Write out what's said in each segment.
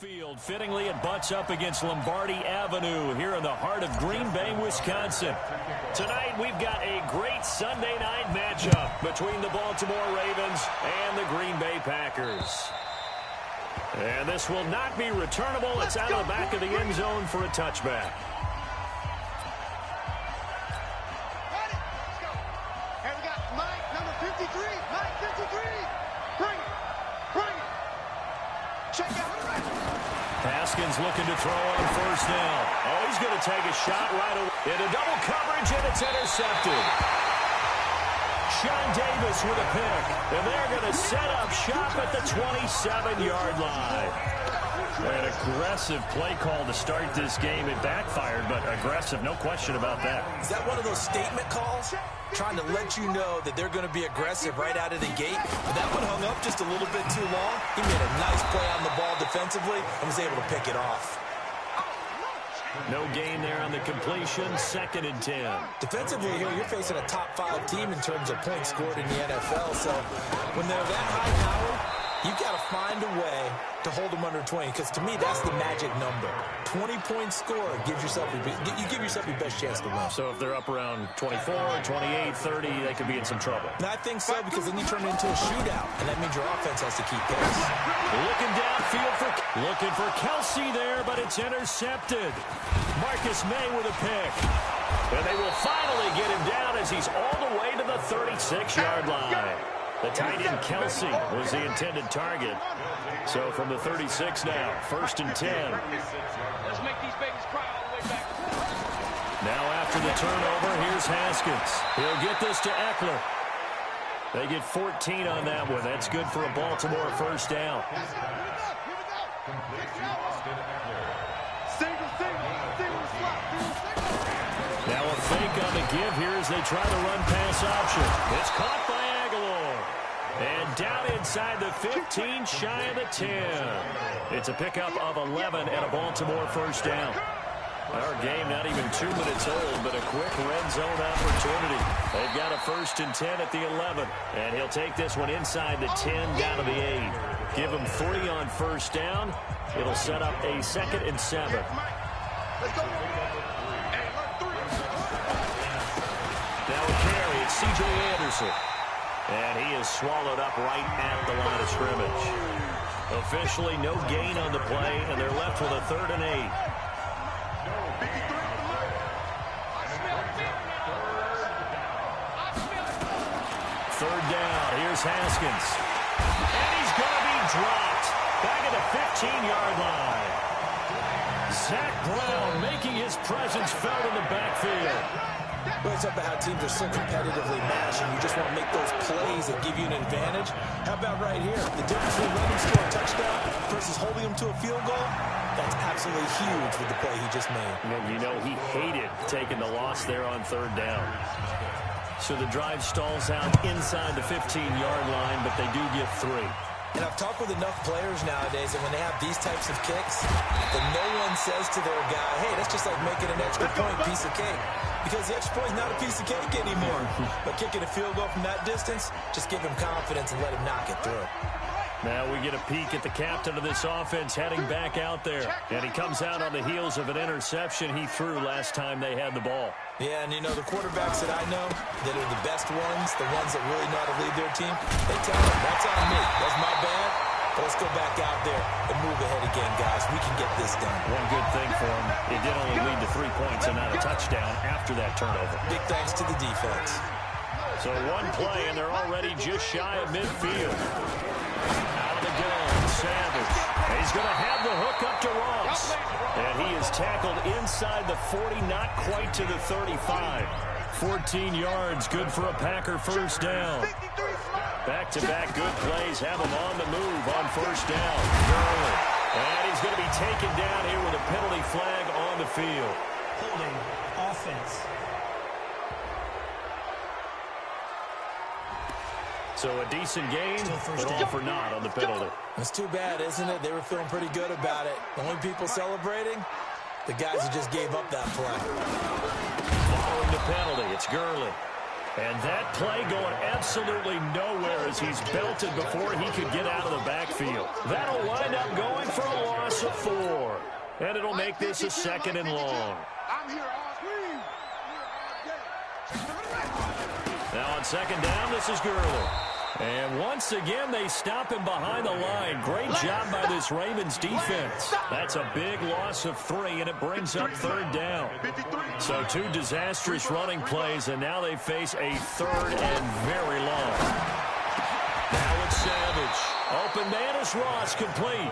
field. Fittingly, it butts up against Lombardi Avenue here in the heart of Green Bay, Wisconsin. Tonight, we've got a great Sunday night matchup between the Baltimore Ravens and the Green Bay Packers. And this will not be returnable. It's out of the back of the end zone for a touchback. Haskins looking to throw on first down. Oh, he's going to take a shot right away. Into double coverage, and it's intercepted. Sean Davis with a pick. And they're going to set up shop at the 27-yard line. An aggressive play call to start this game. It backfired, but aggressive, no question about that. Is that one of those statement calls? Trying to let you know that they're going to be aggressive right out of the gate. But that one hung up just a little bit too long. He made a nice play on the ball defensively and was able to pick it off. No gain there on the completion. 2nd and 10. Defensively here, you're facing a top 5 team in terms of points scored in the NFL. So when they're that high powered, you've got to find a way to hold them under 20, because to me, that's the magic number. 20-point score gives yourself you give yourself your best chance to win. So if they're up around 24, 28, 30, they could be in some trouble. And I think so, because then you turn it into a shootout, and that means your offense has to keep pace. Looking for Kelsey there, but it's intercepted. Marcus May with a pick. And they will finally get him down as he's all the way to the 36-yard line. The tight end Kelsey was the intended target. So from the 36 now, 1st and 10. Let's make these babies cry all the way back. Now after the turnover, here's Haskins. He'll get this to Eckler. They get 14 on that one. That's good for a Baltimore first down. Now a fake on the give here as they try the run-pass option. It's caught by Aguilar. And down inside the 15, shy of the 10. It's a pickup of 11 and a Baltimore first down. Our game not even 2 minutes old, but a quick red zone opportunity. They've got a 1st and 10 at the 11. And he'll take this one inside the 10 down to the 8. Give him 3 on first down. It'll set up a 2nd and 7. Now a carry. It's C.J. Anderson. And he is swallowed up right at the line of scrimmage. Officially no gain on the play, and they're left with a 3rd and 8. Third down. Here's Haskins. And he's going to be dropped. Back at the 15-yard line. Zach Brown making his presence felt in the backfield. Well, it's about how teams are so competitively matched, and you just want to make those plays that give you an advantage. How about right here? The difference between letting him score a touchdown versus holding him to a field goal, that's absolutely huge with the play he just made. And you know he hated taking the loss there on 3rd down. So the drive stalls out inside the 15-yard line, but they do get 3. And I've talked with enough players nowadays that when they have these types of kicks, that no one says to their guy, hey, that's just like making an extra point piece of cake. Because the extra point is not a piece of cake anymore. But kicking a field goal from that distance, just give him confidence and let him knock it through. Now we get a peek at the captain of this offense heading back out there. And he comes out on the heels of an interception he threw last time they had the ball. Yeah, and you know, the quarterbacks that I know that are the best ones, the ones that really know how to lead their team, they tell them, that's on me. That's my bad. But let's go back out there and move ahead again, guys. We can get this done. One good thing for him, it did only lead to 3 points and not a touchdown after that turnover. Big thanks to the defense. So one play, and they're already just shy of midfield. Out of the gun, Savage. And he's going to have the hook up to Ross. And he is tackled inside the 40, not quite to the 35. 14 yards, good for a Packer first down. Back-to-back good plays have him on the move on first down. Gurley. And he's going to be taken down here with a penalty flag on the field. Holding offense. So a decent game, but all for naught on the penalty. It's too bad, isn't it? They were feeling pretty good about it. The only people celebrating, the guys who just gave up that play. Following the penalty, it's Gurley. And that play going absolutely nowhere as he's belted before he could get out of the backfield. That'll wind up going for a loss of 4. And it'll make this a 2nd and long. Now on 2nd down, this is Gurley. And once again, they stop him behind the line. Great job by this Ravens defense. That's a big loss of 3, and it brings up 3rd down. So 2 disastrous running plays, and now they face a 3rd and very long. Now it's Savage. Open man is Ross, complete.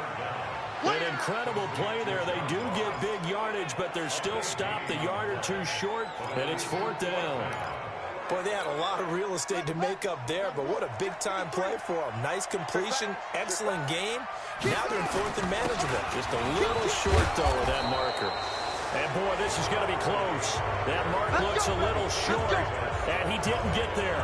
An incredible play there. They do get big yardage, but they're still stopped a yard or 2 short, and it's 4th down. Boy, they had a lot of real estate to make up there, but what a big-time play for them. Nice completion, excellent game. Now they're in 4th and manageable. Just a little short, though, with that marker. And, boy, this is going to be close. That mark looks a little short, and he didn't get there.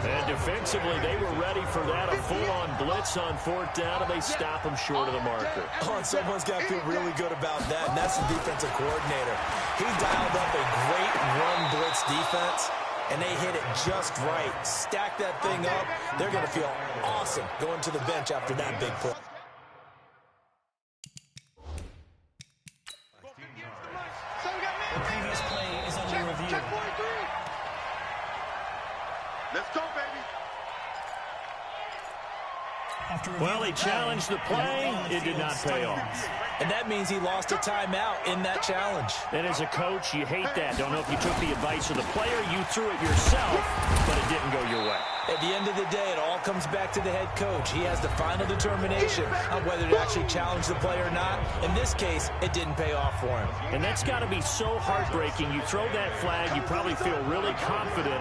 And defensively, they were ready for that, a full-on blitz on 4th down, and they stop him short of the marker. Oh, and someone's got to feel really good about that, and that's the defensive coordinator. He dialed up a great run blitz defense, and they hit it just right. Stack that thing up. They're going to feel awesome going to the bench after that big play. The previous play is under review. Let's go, baby. Well, he challenged the play. It did not pay off. And that means he lost a timeout in that challenge. And as a coach, you hate that. Don't know if you took the advice of the player, you threw it yourself, but it didn't go your way. At the end of the day, it all comes back to the head coach. He has the final determination on whether to actually challenge the play or not. In this case, it didn't pay off for him. And that's got to be so heartbreaking. You throw that flag, you probably feel really confident,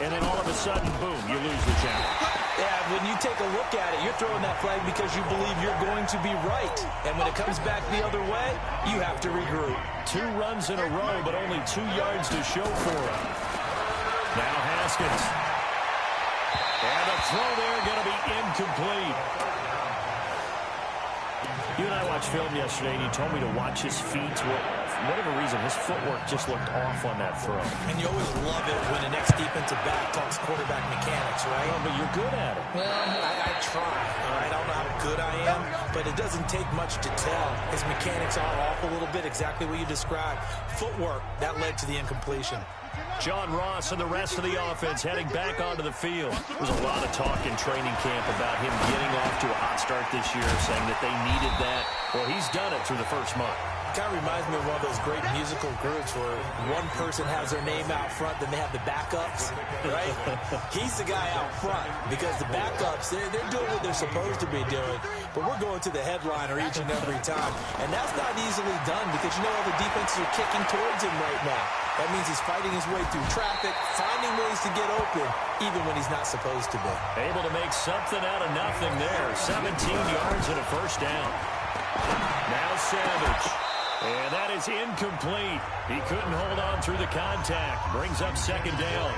and then all of a sudden, boom, you lose the challenge. Yeah, when you take a look at it, you're throwing that flag because you believe you're going to be right. And when it comes back the other way, you have to regroup. 2 runs in a row, but only 2 yards to show for him. Now Haskins. And the throw there going to be incomplete. You and I watched film yesterday, and you told me to watch his feet. For whatever reason, his footwork just looked off on that throw. And you always love it when the next defensive back talks quarterback mechanics, right? Well, but you're good at it. Well, I try, all right? I don't know how good I am, but it doesn't take much to tell. His mechanics are off a little bit, exactly what you described. Footwork, that led to the incompletion. John Ross and the rest of the offense heading back onto the field. There was a lot of talk in training camp about him getting off to a hot start this year, saying that they needed that. Well, he's done it through the first month. It kind of reminds me of one of those great musical groups where one person has their name out front, then they have the backups, right? He's the guy out front because the backups, they're doing what they're supposed to be doing, but we're going to the headliner each and every time. And that's not easily done because you know all the defenses are kicking towards him right now. That means he's fighting his way through traffic, finding ways to get open, even when he's not supposed to be. Able to make something out of nothing there. 17 yards and a first down. Now Savage. And that is incomplete. He couldn't hold on through the contact. Brings up 2nd down.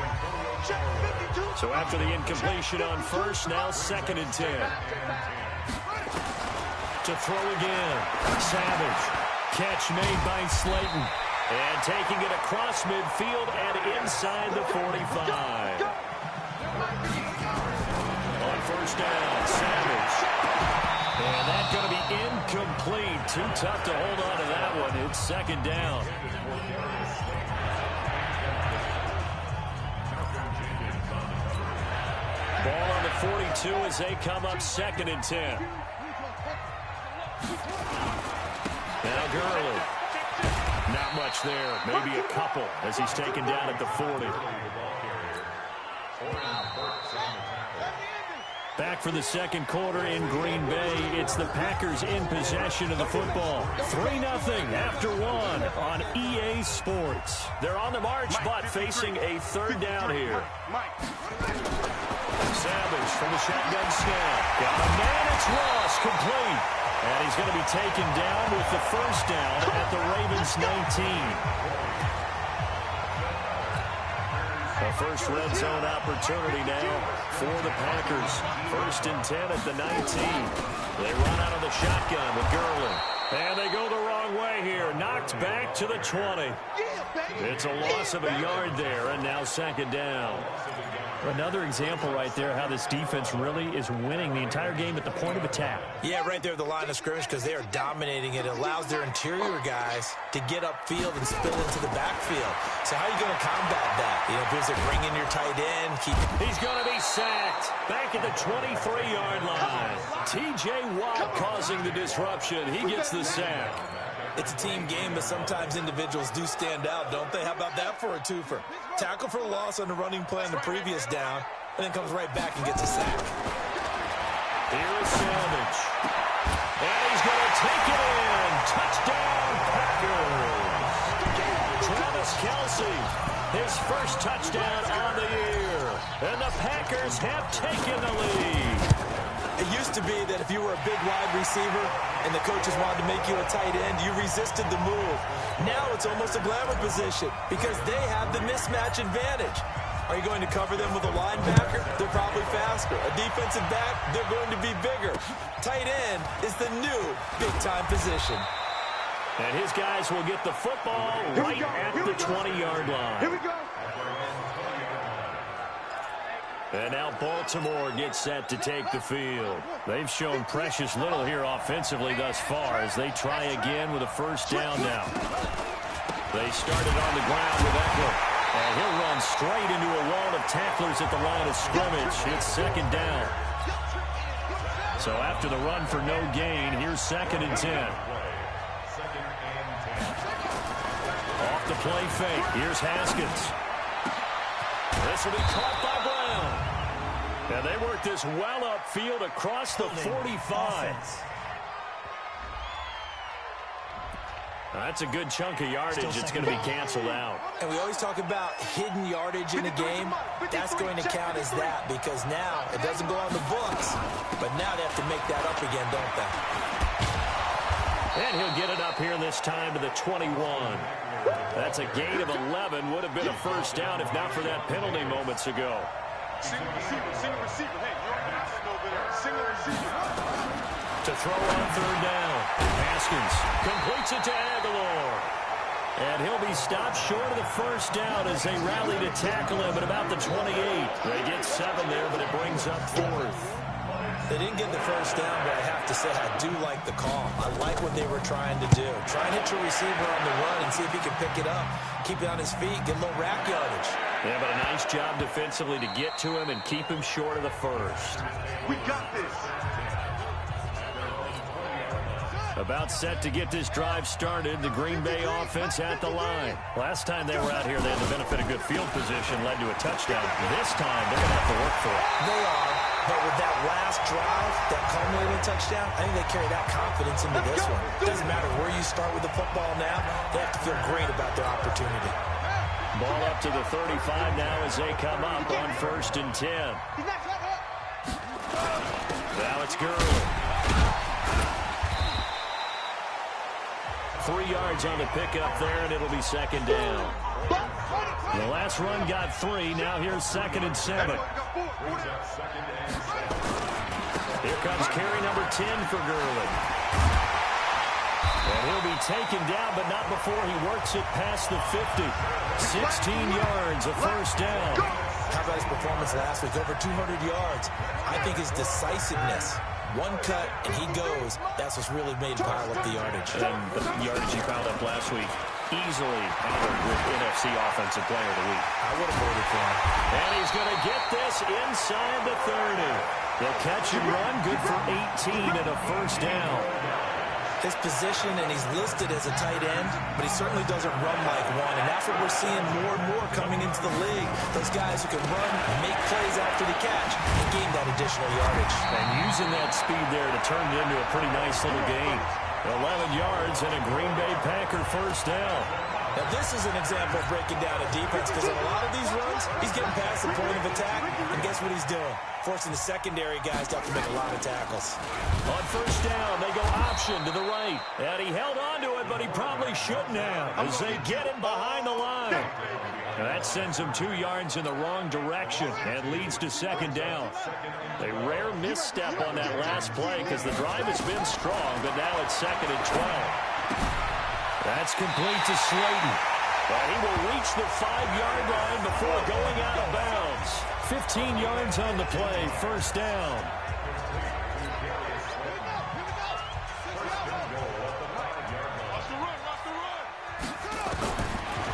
So after the incompletion on first, now 2nd and 10. To throw again. Savage. Catch made by Slayton. And taking it across midfield and inside the 45. On first down, Savage. And that's going to be incomplete. Too tough to hold on to that one. It's 2nd down. Ball on the 42 as they come up 2nd and 10. Now Gurley. Not much there. Maybe a couple as he's taken down at the 40. Back for the second quarter in Green Bay. It's the Packers in possession of the football. 3-0 after 1 on EA Sports. They're on the march, but facing a 3rd down here. Savage from the shotgun snap. Got a man, it's Ross, complete. And he's going to be taken down with the first down at the Ravens 19. A first red zone opportunity now for the Packers. 1st and 10 at the 19. They run out of the shotgun with Gurley. And they go the wrong way here. Knocked knocked back to the 20. It's a loss of a yard there, and now second down. Another example right there how this defense really is winning the entire game at the point of attack. Yeah, right there at the line of scrimmage because they are dominating it. It allows their interior guys to get upfield and spill into the backfield. So how are you going to combat that? You know, because they're bringing your tight end. He's going to be sacked back at the 23-yard line. T.J. Watt causing the disruption. He gets the sack. It's a team game, but sometimes individuals do stand out, don't they? How about that for a twofer? Tackle for a loss on the running play on the previous down, and then comes right back and gets a sack. Here is Savage. And he's going to take it in. Touchdown, Packers. Travis Kelce, his first touchdown on the year. And the Packers have taken the lead. It used to be that if you were a big wide receiver and the coaches wanted to make you a tight end, you resisted the move. Now it's almost a glamour position because they have the mismatch advantage. Are you going to cover them with a linebacker? They're probably faster. A defensive back? They're going to be bigger. Tight end is the new big-time position. And his guys will get the football right at the 20-yard line. Here we go. And now Baltimore gets set to take the field. They've shown precious little here offensively thus far as they try again with a first down now. They started on the ground with Eckler. And he'll run straight into a wall of tacklers at the line of scrimmage. It's second down. So after the run for no gain, here's 2nd and 10. Off the play fake. Here's Haskins. This will be caught by Brown. And they work this well upfield across the 45. That's a good chunk of yardage. It's going to be canceled out. And we always talk about hidden yardage in a game. That's going to count as that because now it doesn't go on the books. But now they have to make that up again, don't they? And he'll get it up here this time to the 21. That's a gain of 11. Would have been a first down if not for that penalty moments ago. Single receiver. Hey, your passes no better. Single receiver. To throw on third down. Haskins completes it to Aguilar. And he'll be stopped short of the first down as they rally to tackle him at about the 28. They get 7 there, but it brings up 4th. They didn't get the first down, but I have to say I do like the call. I like what they were trying to do. Try and hit your receiver on the run and see if he can pick it up. Keep it on his feet, get a little rack yardage. Yeah, but a nice job defensively to get to him and keep him short of the first. We got this. About set to get this drive started, the Green Bay offense at the line. Last time they were out here, they had the benefit of good field position, led to a touchdown. This time, they're going to have to work for it. They are, but with that last drive, that culminating touchdown, I think they carry that confidence into this one. It doesn't matter where you start with the football now, they have to feel great about their opportunity. Ball up to the 35 now as they come up on 1st and 10. Now it's Gurley. 3 yards on the pickup there, and it'll be 2nd down. The last run got 3. Now here's 2nd and 7. Here comes carry number 10 for Gurley. And he'll be taken down, but not before he works it past the 50. 16 yards, a first down. How about his performance last week? Over 200 yards. I think his decisiveness. One cut, and he goes. That's what's really made him pile up the yardage. And the yardage he piled up last week, easily honored with NFC Offensive Player of the Week. I would have voted for him. And he's going to get this inside the 30. The catch and run, good for 18 and a first down. His position, and he's listed as a tight end, but he certainly doesn't run like one, and that's what we're seeing more and more coming into the league. Those guys who can run, make plays after the catch, and gain that additional yardage. And using that speed there to turn it into a pretty nice little gain. 11 yards and a Green Bay Packer first down. Now, this is an example of breaking down a defense because in a lot of these runs, he's getting past the point of attack, and guess what he's doing? Forcing the secondary guys to have to make a lot of tackles. On first down, they go option to the right. And he held on to it, but he probably shouldn't have as they get him behind the line. And that sends him 2 yards in the wrong direction and leads to 2nd down. A rare misstep on that last play because the drive has been strong, but now it's 2nd and 12. That's complete to Slayton. And he will reach the 5-yard line before going out of bounds. 15 yards on the play, first down.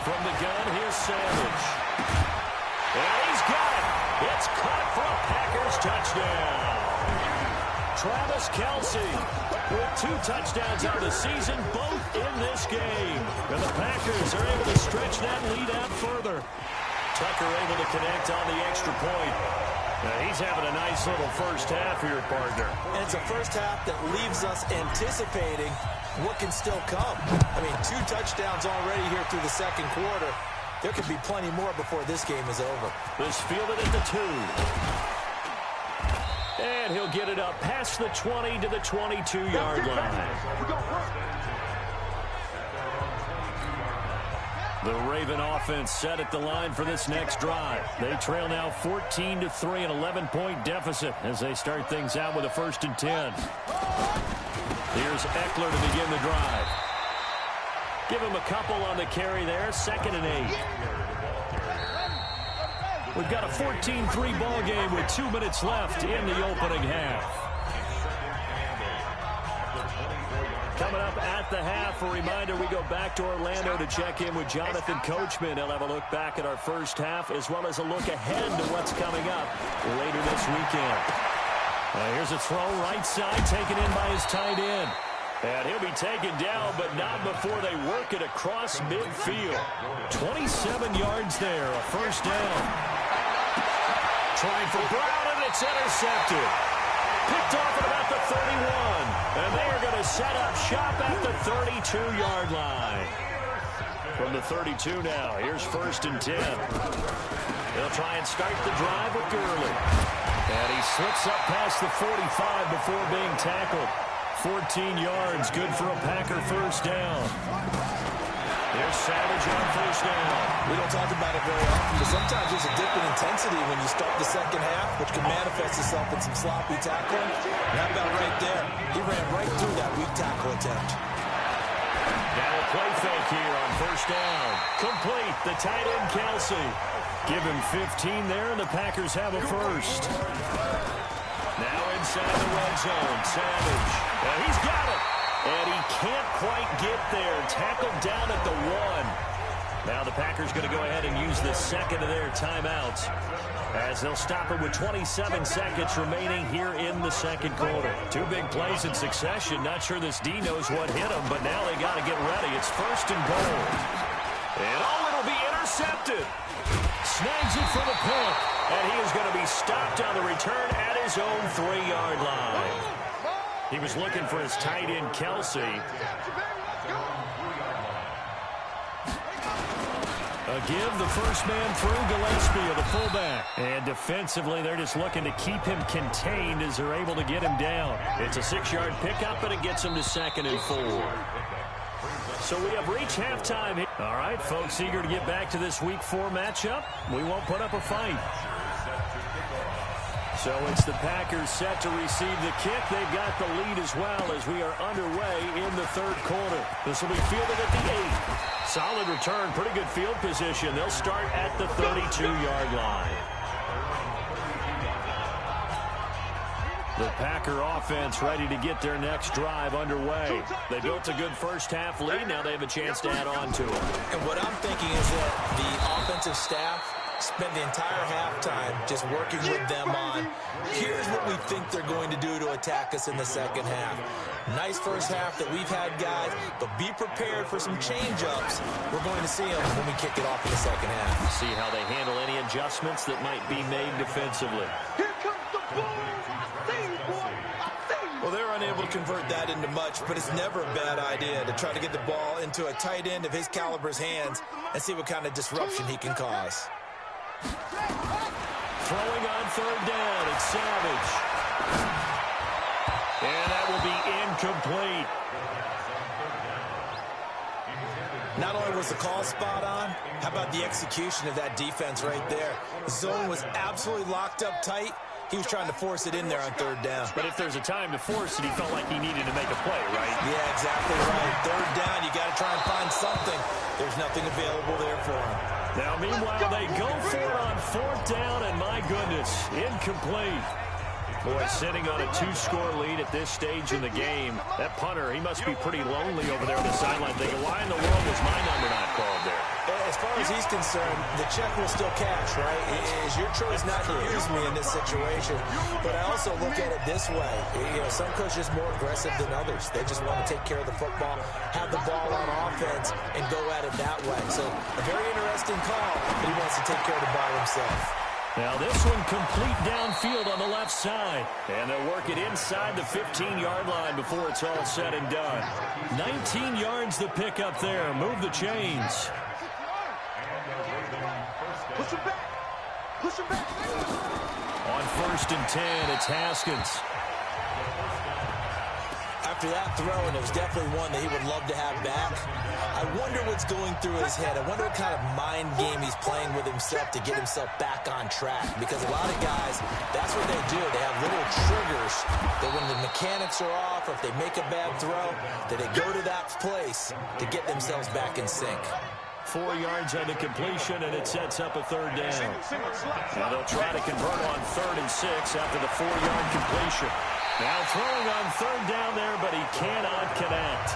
From the gun, here's Savage. And he's got it. It's caught for a Packers touchdown. Travis Kelce with 2 touchdowns on the season, both in this game. And the Packers are able to stretch that lead out further. Tucker able to connect on the extra point. Now he's having a nice little first half here, partner. And it's a first half that leaves us anticipating what can still come. I mean, 2 touchdowns already here through the second quarter. There could be plenty more before this game is over. This fielded at the 2. And he'll get it up past the 20 to the 22-yard line. The Raven offense set at the line for this next drive. They trail now 14-3, an 11-point deficit as they start things out with a 1st and 10. Here's Eckler to begin the drive. Give him a couple on the carry there, 2nd and 8. We've got a 14-3 ball game with 2 minutes left in the opening half. Coming up at the half, a reminder, we go back to Orlando to check in with Jonathan Coachman. He'll have a look back at our first half as well as a look ahead to what's coming up later this weekend. Here's a throw right side taken in by his tight end. And he'll be taken down, but not before they work it across midfield. 27 yards there, a first down. Trying for Brown, and it's intercepted. Picked off at about the 31. And they are going to set up shop at the 32-yard line. From the 32 now, here's 1st and 10. They'll try and start the drive with Gurley. And he slips up past the 45 before being tackled. 14 yards, good for a Packer first down. There's Savage on first down. We don't talk about it very often, but sometimes there's a dip in intensity when you start the second half, which can manifest itself in some sloppy tackling. And how about right there? He ran right through that weak tackle attempt. Now a play fake here on first down. Complete, the tight end Kelce. Give him 15 there, and the Packers have a first. Now inside the red zone, Savage. And he's got it. And he can't quite get there. Tackled down at the 1. Now the Packers going to go ahead and use the second of their timeouts as they'll stop it with 27 seconds remaining here in the second quarter. 2 big plays in succession. Not sure this D knows what hit him, but now they got to get ready. It's 1st and goal. And it'll be intercepted. Snags it for the pick. And he is going to be stopped on the return at his own 3-yard line. He was looking for his tight end, Kelce. A give, the first man through, Gillespie, the fullback. And defensively, they're just looking to keep him contained as they're able to get him down. It's a 6-yard pickup, and it gets him to 2nd and 4. So we have reached halftime. All right, folks, eager to get back to this Week 4 matchup. We won't put up a fight. So it's the Packers set to receive the kick. They've got the lead as well as we are underway in the third quarter. This will be fielded at the 8. Solid return, pretty good field position. They'll start at the 32-yard line. The Packer offense ready to get their next drive underway. They built a good first half lead. Now they have a chance to add on to it. And what I'm thinking is that the offensive staff spent the entire halftime just working with them on, here's what we think they're going to do to attack us in the second half. Nice first half that we've had, guys, but be prepared for some change-ups. We're going to see them when we kick it off in the second half. See how they handle any adjustments that might be made defensively. Here comes the ball. Well, they're unable to convert that into much, but it's never a bad idea to try to get the ball into a tight end of his caliber's hands and see what kind of disruption he can cause. Throwing on third down, it's Savage. And that will be incomplete. Not only was the call spot on, how about the execution of that defense right there? The zone was absolutely locked up tight. He was trying to force it in there on third down. But if there's a time to force it, he felt like he needed to make a play, right? Yeah, exactly right. Third down, you got to try and find something. There's nothing available there for him. Now, meanwhile, they go for it on 4th down, and my goodness, incomplete. Boy, sitting on a 2-score lead at this stage in the game. That punter, he must be pretty lonely over there on the sideline thinking, why in the world was my number not called there? As far as he's concerned, the check will still cash, right? It is your choice not to use me in this situation. But I also look at it this way. You know, some coaches are more aggressive than others. They just want to take care of the football, have the ball on offense, and go at it that way. So a very interesting call, but he wants to take care of the ball himself. Now this one complete downfield on the left side. And they'll work it inside the 15-yard line before it's all said and done. 19 yards the pick up there. Move the chains. Push him back. Push him back. On 1st and 10, it's Haskins. After that throw, and it was definitely one that he would love to have back, I wonder what's going through his head. I wonder what kind of mind game he's playing with himself to get himself back on track. Because a lot of guys, that's what they do. They have little triggers that when the mechanics are off or if they make a bad throw, that they go to that place to get themselves back in sync. 4 yards on the completion, and it sets up a 3rd down. Now they'll try to convert on 3rd and 6 after the 4-yard completion. Now throwing on 3rd down there, but he cannot connect.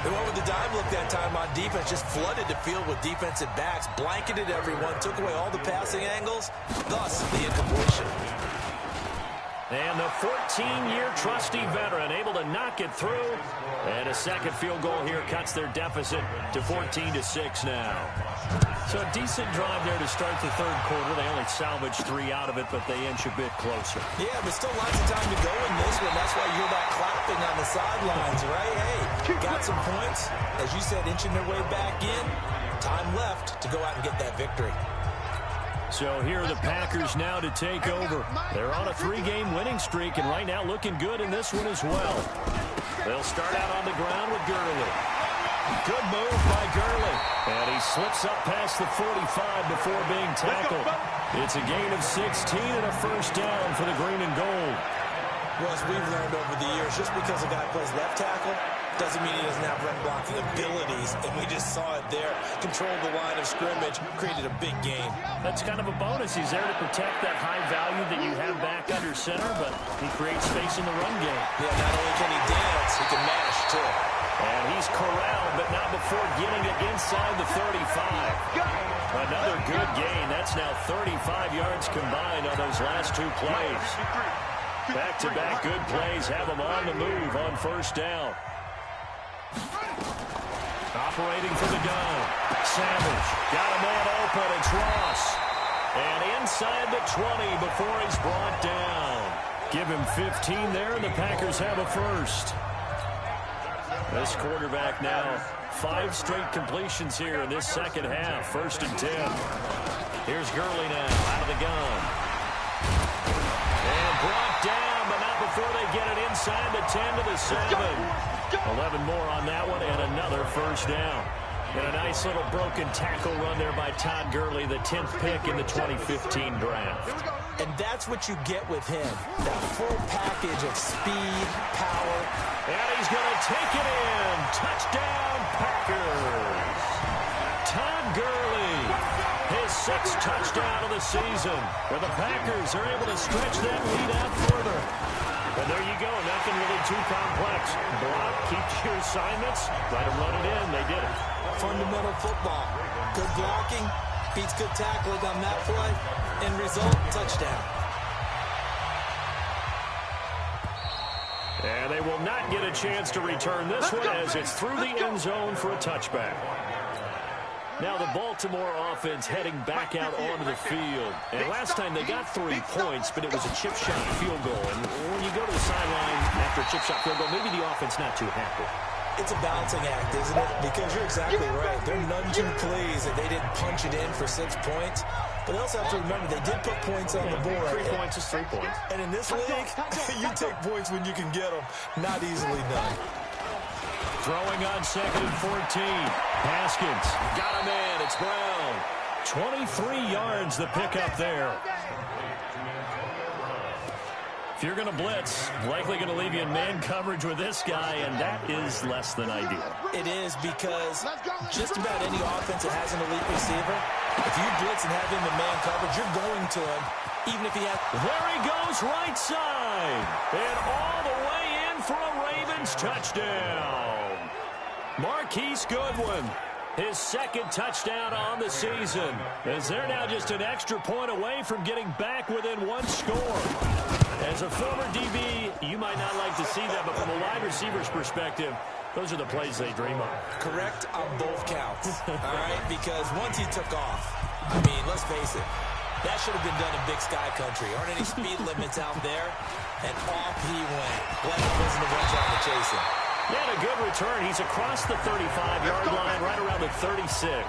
They went with the dime look that time on defense, just flooded the field with defensive backs, blanketed everyone, took away all the passing angles, thus the incompletion. And the 14-year trusty veteran able to knock it through. And a second field goal here cuts their deficit to 14-6 now. So a decent drive there to start the 3rd quarter. They only salvaged 3 out of it, but they inch a bit closer. Yeah, but still lots of time to go in this one. That's why you hear that clapping on the sidelines, right? Hey, got some points. As you said, inching their way back in. Time left to go out and get that victory. So here are the Packers now to take over. They're on a 3-game winning streak, and right now looking good in this one as well. They'll start out on the ground with Gurley. Good move by Gurley. And he slips up past the 45 before being tackled. It's a gain of 16 and a 1st down for the green and gold. Well, as we've learned over the years, just because a guy plays left tackle doesn't mean he doesn't have run blocking abilities, and we just saw it there. Controlled the line of scrimmage, created a big gain. That's kind of a bonus. He's there to protect that high value that you have back under center, but he creates space in the run game. Yeah, not only can he dance, he can mash, too. And he's corralled, but not before getting it inside the 35. Another good gain. That's now 35 yards combined on those last 2 plays. Back-to-back good plays have them on the move on 1st down. Operating for the gun. Savage got a man open. It's Ross. And inside the 20 before he's brought down. Give him 15 there, and the Packers have a 1st. This quarterback now 5 straight completions here in this 2nd half. 1st and 10. Here's Gurley now out of the gun. And brought down, but not before they get it inside the 10 to the 7. 11 more on that one, and another 1st down. And a nice little broken tackle run there by Todd Gurley, the 10th pick in the 2015 draft. And that's what you get with him, that full package of speed, power. And he's going to take it in. Touchdown, Packers. Todd Gurley, his 6th touchdown of the season. Where the Packers are able to stretch that lead out further. And there you go, nothing really too complex. Block, keep your assignments, try to run it in. They did it. Fundamental football. Good blocking, beats good tackling on that play. End result, touchdown. And they will not get a chance to return this one as it's through the end zone for a touchback. Now the Baltimore offense heading back out onto the field. And last time they got 3 points, but it was a chip shot field goal. And when you go to the sideline after a chip shot field goal, maybe the offense not too happy. It's a balancing act, isn't it? Because you're exactly right. They're none too pleased that they didn't punch it in for 6 points. But they also have to remember they did put points on the board. 3 points is 3 points. And in this league, you take points when you can get them. Not easily done. Throwing on 2nd and 14. Haskins got him in. It's Brown. 23 yards the pickup there. If you're going to blitz, likely going to leave you in man coverage with this guy, and that is less than ideal. It is, because just about any offense that has an elite receiver, if you blitz and have him in man coverage, you're going to him, even if he has... There he goes, right side. And all the way in for a Ravens touchdown. Marquise Goodwin, his second touchdown on the season, as they're now just an extra point away from getting back within one score. As a former DB, you might not like to see that, but from a wide receiver's perspective, those are the plays they dream of. Correct on both counts, all right? Because once he took off, I mean, let's face it, that should have been done in Big Sky Country. Aren't any speed limits out there? And off he went. Glad it wasn't the one trying to chase him. He had a good return. He's across the 35-yard line, right around the 36.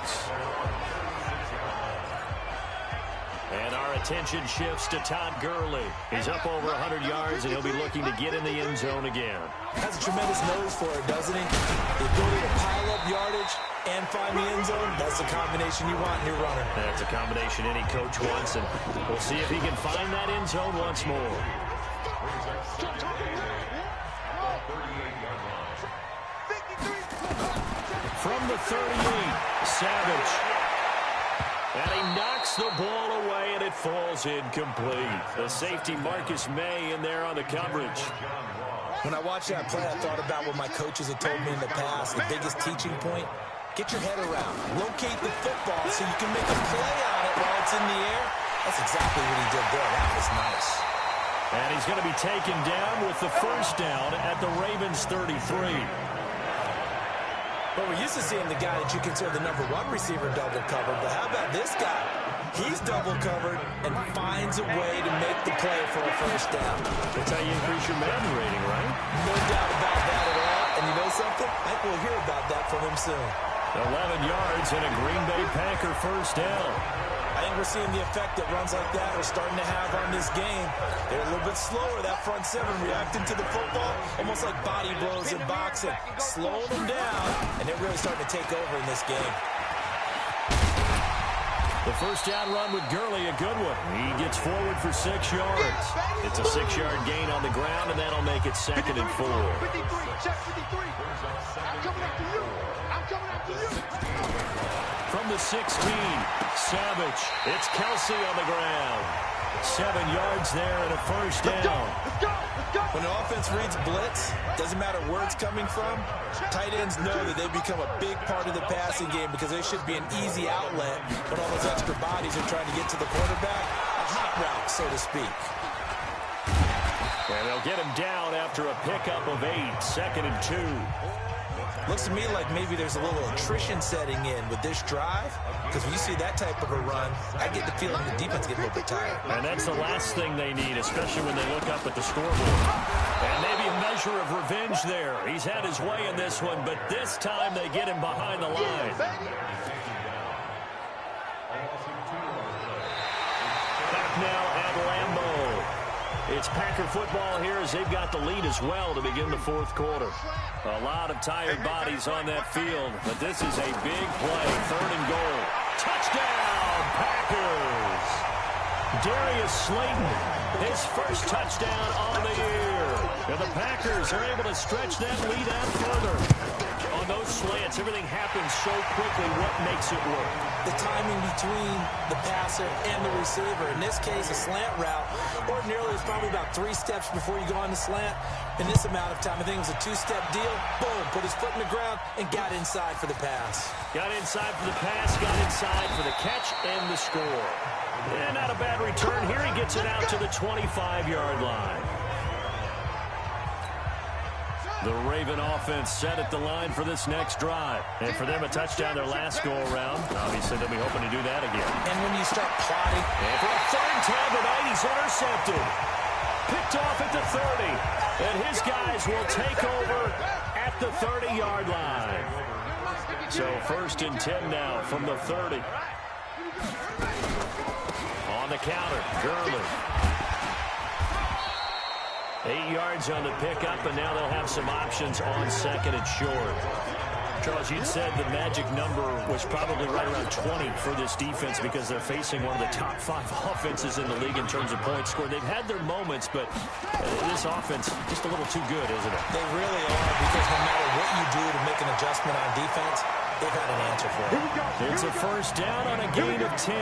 And our attention shifts to Todd Gurley. He's up over 100 yards, and he'll be looking to get in the end zone again. Has a tremendous nose for it, doesn't he? The ability to pile up yardage and find the end zone, that's the combination you want in your runner. That's a combination any coach wants, and we'll see if he can find that end zone once more. From the 38, Savage. And he knocks the ball away, and it falls incomplete. The safety, Marcus May, in there on the coverage. When I watched that play, I thought about what my coaches had told me in the past. The biggest teaching point, get your head around. Locate the football so you can make a play on it while it's in the air. That's exactly what he did there. That was nice. And he's going to be taken down with the first down at the Ravens 33. Well, we're used to seeing the guy that you consider the #1 receiver double covered, but how about this guy? He's double covered and finds a way to make the play for a first down. That's how you increase your man rating, right? No doubt about that at all. And you know something? I think we'll hear about that from him soon. 11 yards and a Green Bay Packer first down. I think we're seeing the effect that runs like that are starting to have on this game. They're a little bit slower, that front seven, reacting to the football, almost like body blows in boxing. Slowing them down, and they're really starting to take over in this game. The first down run with Gurley, a good one. He gets forward for 6 yards. It's a 6-yard gain on the ground, and that'll make it 2nd and 4. 53, check 53. I'm coming after you. I'm coming after you. From the 16, Savage. It's Kelsey on the ground. 7 yards there and a first down. Let's go. When an offense reads blitz, doesn't matter where it's coming from, tight ends know that they become a big part of the passing game because they should be an easy outlet when all those extra bodies are trying to get to the quarterback. A hot route, so to speak. And they'll get him down after a pickup of 8, 2nd and 2. Looks to me like maybe there's a little attrition setting in with this drive, because when you see that type of a run, I get the feeling the defense gets a little bit tired. And that's the last thing they need, especially when they look up at the scoreboard. And maybe a measure of revenge there. He's had his way in this one, but this time they get him behind the line. Back now at Lambeau. It's Packer football here as they've got the lead as well to begin the fourth quarter. A lot of tired bodies on that field, but this is a big play. 3rd and goal. Touchdown, Packers! Darius Slayton, his first touchdown on the year. And the Packers are able to stretch that lead out further. On those slants, everything happens so quickly. What makes it work? The timing between the passer and the receiver. In this case, a slant route. Ordinarily, it's probably about 3 steps before you go on the slant. In this amount of time, I think it was a 2-step deal. Boom, put his foot in the ground and got inside for the pass. Got inside for the pass, got inside for the catch and the score. And not a bad return. Here he gets it out to the 25-yard line. The Raven offense set at the line for this next drive. And for them, a touchdown their last go-around. Obviously, they'll be hoping to do that again. And when you start plotting... And for a 3rd time tonight, he's intercepted. Picked off at the 30. And his guys will take over at the 30-yard line. So 1st and 10 now from the 30. On the counter, Gurley. 8 yards on the pickup, and now they'll have some options on 2nd and short. Charles, you'd said the magic number was probably right around 20 for this defense because they're facing one of the top 5 offenses in the league in terms of points scored. They've had their moments, but this offense just a little too good, isn't it? They really are, because no matter what you do to make an adjustment on defense, they've had an answer for it. It's a first down on a gain of 10.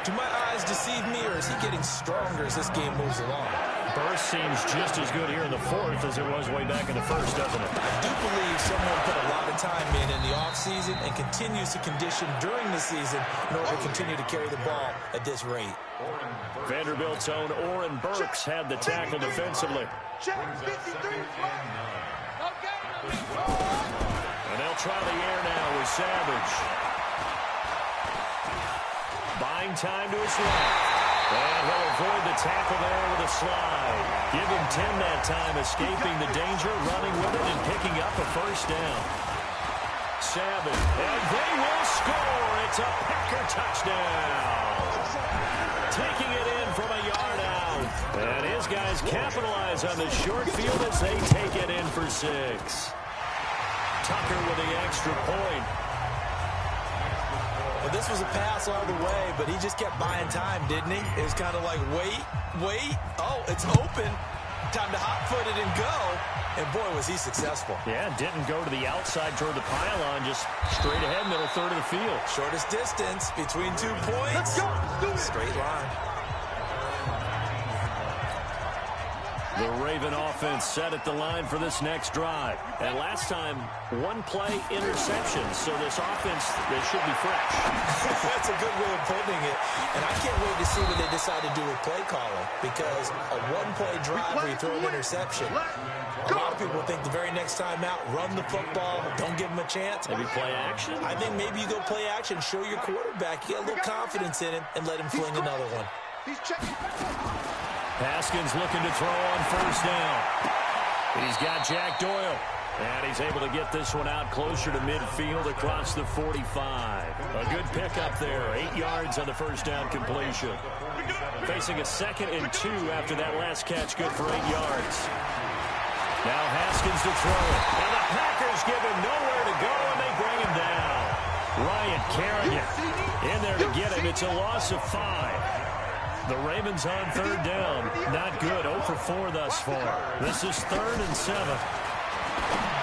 Do my eyes deceive me, or is he getting stronger as this game moves along? Burst seems just as good here in the fourth as it was way back in the first, doesn't it? I do believe someone put a lot of time in the offseason and continues to condition during the season in order to continue to carry the ball at this rate. Vanderbilt's own Oren Burks had the tackle defensively. And they'll try the air now with Savage. Buying time to his left. And he'll avoid the tackle there with a slide. Give him 10 that time, escaping the danger, running with it, and picking up a first down. Savage, and they will score. It's a Packer touchdown. Taking it in from a yard out. And his guys capitalize on the short field as they take it in for 6. Tucker with the extra point. Well, this was a pass all the way, but he just kept buying time, didn't he? It was kind of like, wait. Oh, it's open. Time to hot-foot it and go. And, boy, was he successful. Yeah, didn't go to the outside toward the pylon, just straight ahead, middle third of the field. Shortest distance between 2 points. Straight line. The Raven offense set at the line for this next drive. And last time, 1-play interception. So this offense, they should be fresh. That's a good way of putting it. And I can't wait to see what they decide to do with play calling. Because a 1-play drive where you throw an interception, a lot of people think the very next time out, run the football, don't give them a chance. Maybe play action? I think maybe you go play action, show your quarterback, get a little confidence in him, and let him fling another one. He's checking. Haskins looking to throw on first down. He's got Jack Doyle. And he's able to get this one out closer to midfield across the 45. A good pickup there. 8 yards on the first down completion. Facing a 2nd and 2 after that last catch. Good for 8 yards. Now Haskins to throw it. And the Packers give him nowhere to go, and they bring him down. Ryan Kerrigan in there to get him. It's a loss of 5. The Ravens on 3rd down. Not good. 0 for 4 thus far. This is 3rd and 7.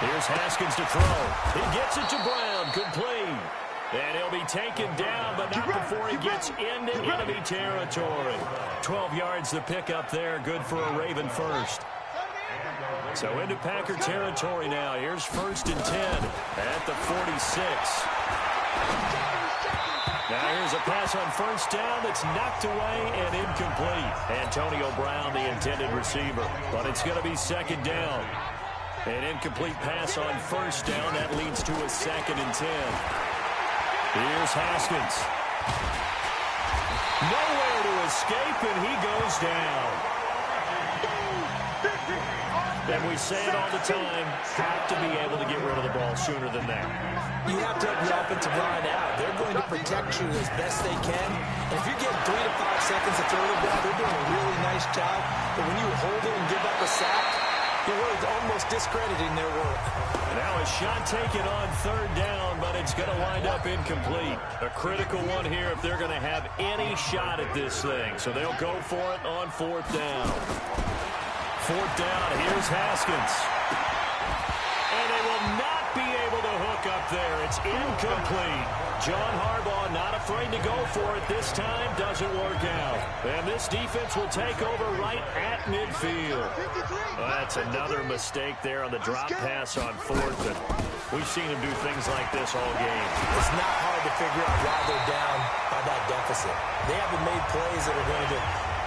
Here's Haskins to throw. He gets it to Brown. Complete. And he'll be taken down, but not before he gets into enemy territory. 12 yards the pickup there. Good for a Raven first. So into Packer territory now. Here's 1st and 10 at the 46. Now here's a pass on first down that's knocked away and incomplete. Antonio Brown, the intended receiver. But it's going to be 2nd down. An incomplete pass on first down. That leads to a 2nd and 10. Here's Haskins. Nowhere to escape, and he goes down. And we say it all the time, have to be able to get rid of the ball sooner than that. You have to help your offensive line out. They're going to protect you as best they can. And if you're getting 3 to 5 seconds to throw the ball, they're doing a really nice job. But when you hold it and give up a sack, you're really almost discrediting their work. Now a shot taken on 3rd down, but it's going to wind up incomplete. A critical one here if they're going to have any shot at this thing. So they'll go for it on 4th down. 4th down, here's Haskins. And they will not be able to hook up there. It's incomplete. John Harbaugh not afraid to go for it this time. Doesn't work out. And this defense will take over right at midfield. That's another mistake there on the drop pass on 4th. And we've seen him do things like this all game. It's not hard to figure out why they're down by that deficit. They haven't made plays that are going to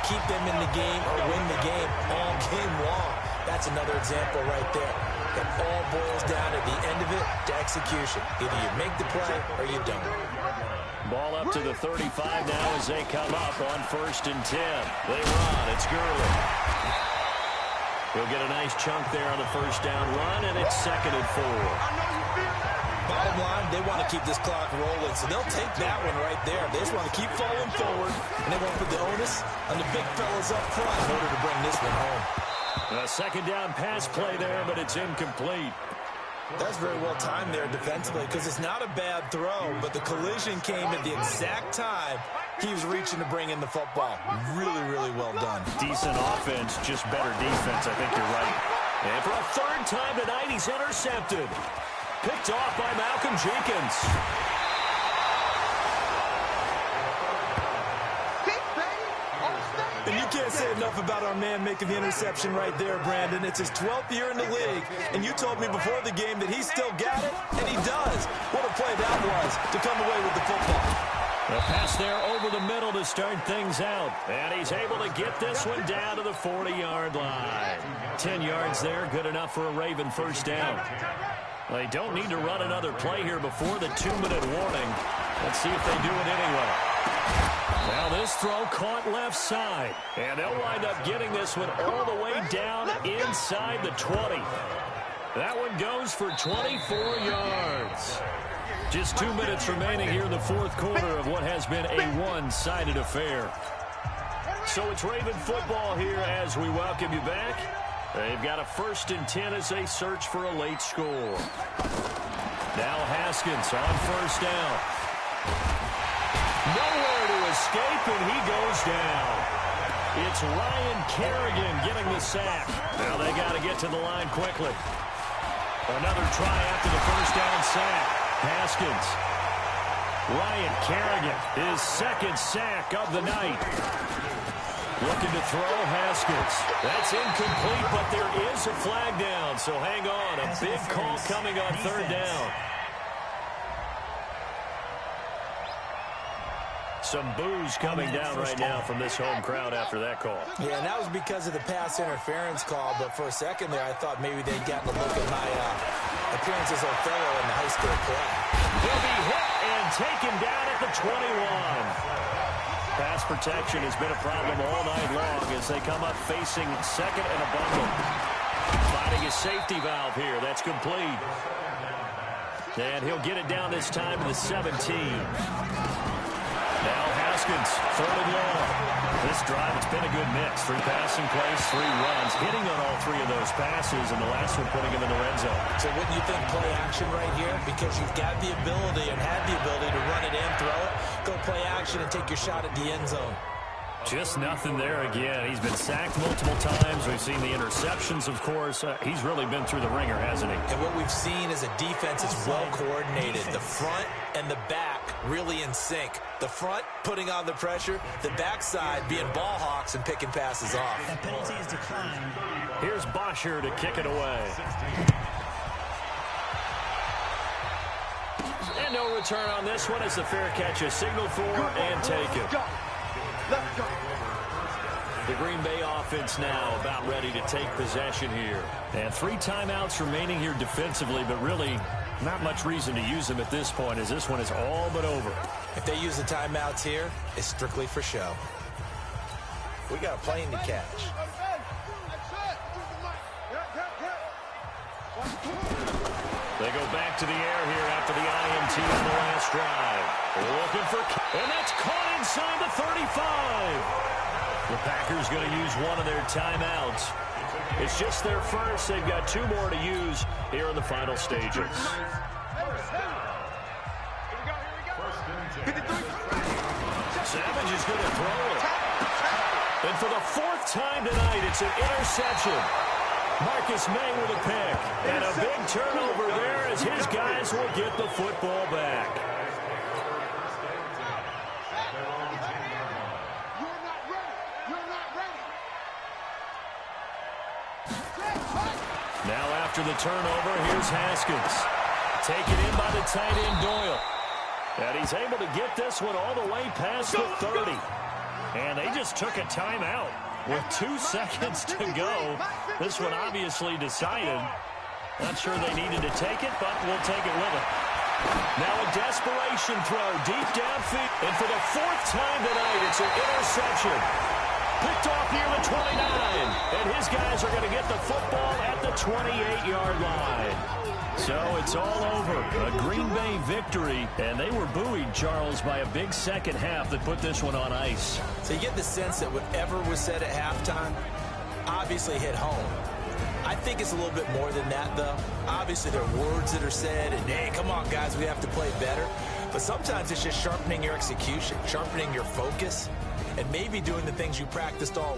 keep them in the game or win the game all game long. That's another example right there. It all boils down at the end of it to execution. Either you make the play or you don't. Ball up to the 35 now as they come up on 1st and 10. They run. It's Gurley. He'll get a nice chunk there on the first down run, and it's 2nd and 4. Bottom line, they want to keep this clock rolling, so they'll take that one right there. They just want to keep falling forward, and they want to put the onus on the big fellas up front in order to bring this one home. A 2nd down pass play there, but it's incomplete. That's very well timed there defensively because it's not a bad throw, but the collision came at the exact time he was reaching to bring in the football. Really, really well done. Decent offense, just better defense. I think you're right. And for a third time tonight, he's intercepted. Picked off by Malcolm Jenkins. And you can't say enough about our man making the interception right there, Brandon. It's his 12th year in the league, and you told me before the game that he still got it, and he does. What a play that was to come away with the football. A pass there over the middle to start things out. And he's able to get this one down to the 40-yard line. 10 yards there, good enough for a Raven first down. They don't need to run another play here before the 2-minute warning. Let's see if they do it anyway. Now this throw caught left side. And they'll wind up getting this one all the way down inside the 20. That one goes for 24 yards. Just 2 minutes remaining here in the fourth quarter of what has been a one-sided affair. So it's Raven football here as we welcome you back. They've got a 1st and 10 as they search for a late score. Now Haskins on first down. Nowhere to escape, and he goes down. It's Ryan Kerrigan getting the sack. Now they got to get to the line quickly. Another try after the first down sack. Haskins. Ryan Kerrigan, his 2nd sack of the night. Looking to throw, Haskins. That's incomplete, but there is a flag down, so hang on. A big call coming on 3rd down. Some boos coming down right now from this home crowd after that call. Yeah, and that was because of the pass interference call, but for a second there, I thought maybe they'd gotten a look at my appearance as Othello in the high school play. He'll be hit and taken down at the 21. Pass protection has been a problem all night long as they come up facing 2nd and a bundle. Finding a safety valve here. That's complete. And he'll get it down this time to the 17. Now Haskins, 3rd and long. This drive, it's been a good mix. 3 passing plays, 3 runs, hitting on all 3 of those passes, and the last one putting him in the red zone. So wouldn't you think play action right here? Because you've got the ability and had the ability to run it in, throw it, go play action, and take your shot at the end zone. Just nothing there again. He's been sacked multiple times. We've seen the interceptions, of course. He's really been through the ringer, hasn't he? And what we've seen is a defense is well coordinated. The front and the back really in sync. The front putting on the pressure, the backside being ball hawks and picking passes off. That penalty is declined. Here's Bosher to kick it away. And no return on this one as the fair catch is signaled for and taken. The Green Bay offense now about ready to take possession here. And 3 timeouts remaining here defensively, but really not much reason to use them at this point as this one is all but over. If they use the timeouts here, it's strictly for show. We got a plane to catch. They go back to the air here after the INT in the last drive. Looking for, and that's caught inside the 35. The Packers going to use one of their timeouts. It's just their first. They've got 2 more to use here in the final stages. Savage is going to throw it. And for the 4th time tonight, it's an interception. Marcus May with a pick. And a big turnover there as his guys will get the football back. Now after the turnover, here's Haskins. Taken in by the tight end Doyle. And he's able to get this one all the way past the 30. And they just took a timeout with 2 seconds to go. This one obviously decided. Not sure they needed to take it, but we'll take it with them. Now a desperation throw deep downfield. And for the 4th time tonight, it's an interception. Picked off near the 29. And his guys are going to get the football at the 28-yard line. So it's all over. A Green Bay victory. And they were buoyed, Charles, by a big second half that put this one on ice. So you get the sense that whatever was said at halftime obviously hit home. I think it's a little bit more than that, though. Obviously, there are words that are said, and, hey, come on, guys, we have to play better. But sometimes it's just sharpening your execution, sharpening your focus, and maybe doing the things you practiced all week.